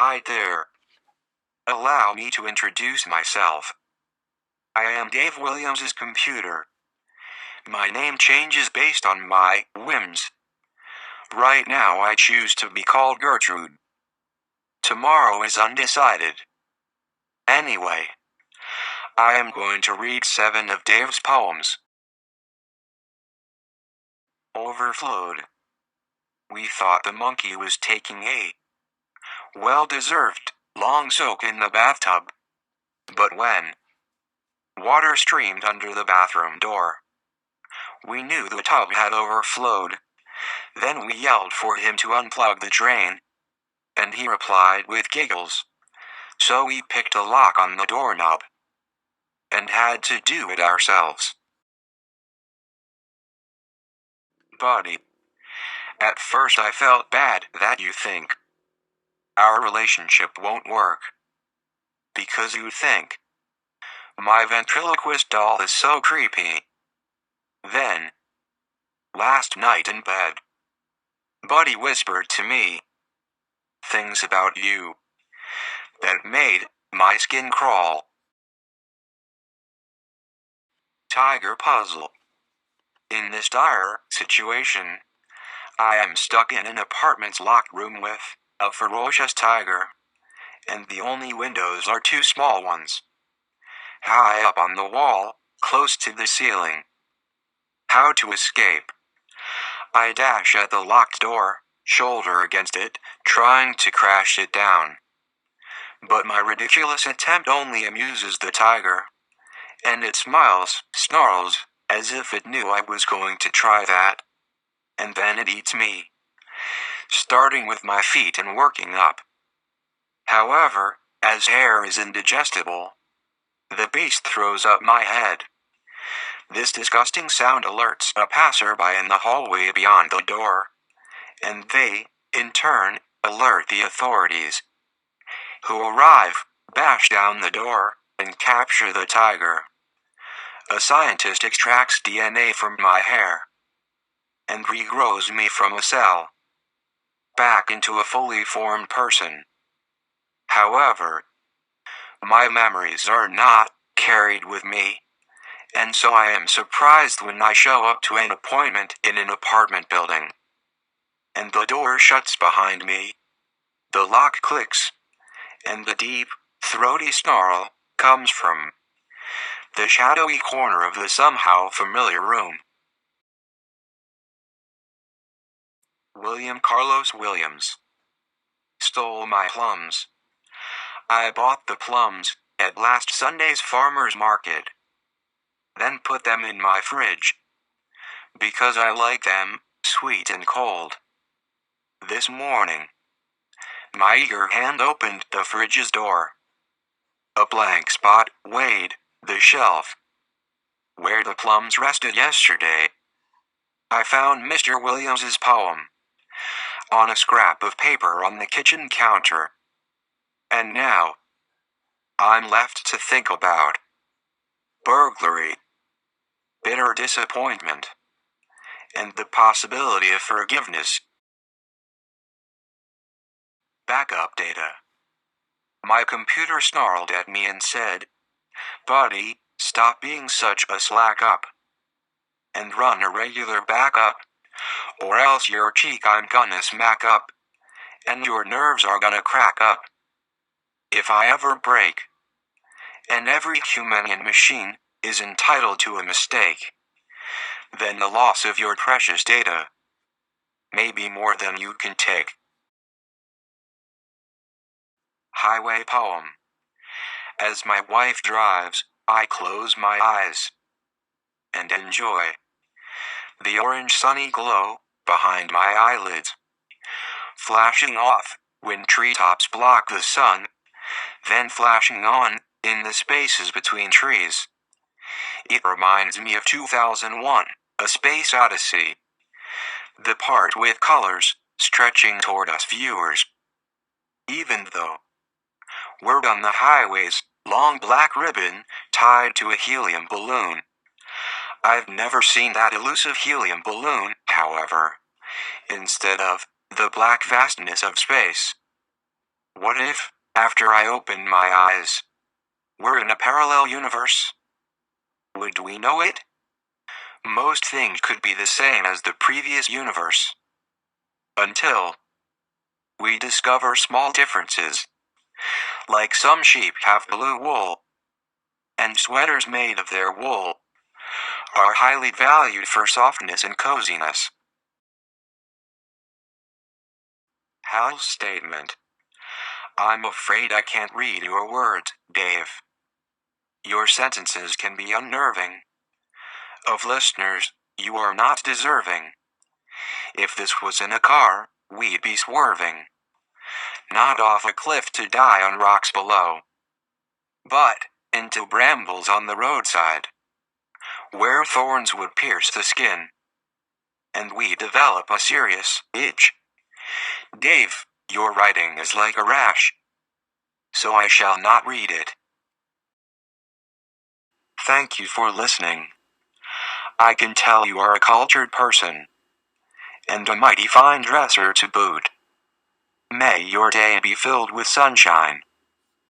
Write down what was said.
Hi there. Allow me to introduce myself. I am Dave Williams's computer. My name changes based on my whims. Right now I choose to be called Gertrude. Tomorrow is undecided. Anyway, I am going to read 7 of Dave's poems. Overflowed. We thought the monkey was taking a well-deserved long soak in the bathtub. But when water streamed under the bathroom door, we knew the tub had overflowed. Then we yelled for him to unplug the drain, and he replied with giggles. So we picked a lock on the doorknob and had to do it ourselves. Buddy, at first I felt bad that you think our relationship won't work, because you think my ventriloquist doll is so creepy. Then, last night in bed, Buddy whispered to me things about you that made my skin crawl. Tiger puzzle. In this dire situation, I am stuck in an apartment's locked room with a ferocious tiger, and the only windows are 2 small ones, high up on the wall, close to the ceiling. How to escape? I dash at the locked door, shoulder against it, trying to crash it down. But my ridiculous attempt only amuses the tiger, and it snarls, as if it knew I was going to try that. And then it eats me, starting with my feet and working up. However, as air is indigestible, the beast throws up my head. This disgusting sound alerts a passerby in the hallway beyond the door, and they, in turn, alert the authorities, who arrive, bash down the door, and capture the tiger. A scientist extracts DNA from my hair and regrows me from a cell back into a fully formed person. However, my memories are not carried with me, and so I am surprised when I show up to an appointment in an apartment building, and the door shuts behind me. The lock clicks, and the deep, throaty snarl comes from the shadowy corner of the somehow familiar room. William Carlos Williams stole my plums. I bought the plums at last Sunday's farmer's market, then put them in my fridge, because I like them sweet and cold. This morning, my eager hand opened the fridge's door. A blank spot weighed the shelf where the plums rested yesterday. I found Mr. Williams's poem on a scrap of paper on the kitchen counter. And now, I'm left to think about burglary, bitter disappointment, and the possibility of forgiveness. Backup data. My computer snarled at me and said, "Buddy, stop being such a slack up and run a regular backup, or else your cheek I'm gonna smack up, and your nerves are gonna crack up. If I ever break, and every human and machine is entitled to a mistake, then the loss of your precious data may be more than you can take." Highway poem. As my wife drives, I close my eyes and enjoy the orange sunny glow behind my eyelids, flashing off when treetops block the sun, then flashing on in the spaces between trees. It reminds me of 2001, A Space Odyssey, the part with colors stretching toward us viewers. Even though we're on the highway's long black ribbon tied to a helium balloon. I've never seen that elusive helium balloon, however, instead of the black vastness of space. What if, after I open my eyes, we're in a parallel universe? Would we know it? Most things could be the same as the previous universe. Until we discover small differences. Like some sheep have blue wool, and sweaters made of their wool are highly valued for softness and coziness. Hal's statement. I'm afraid I can't read your words, Dave. Your sentences can be unnerving. Of listeners, you are not deserving. If this was in a car, we'd be swerving. Not off a cliff to die on rocks below, but into brambles on the roadside, where thorns would pierce the skin, and we develop a serious itch. Dave, your writing is like a rash, so I shall not read it. Thank you for listening. I can tell you are a cultured person, and a mighty fine dresser to boot. May your day be filled with sunshine.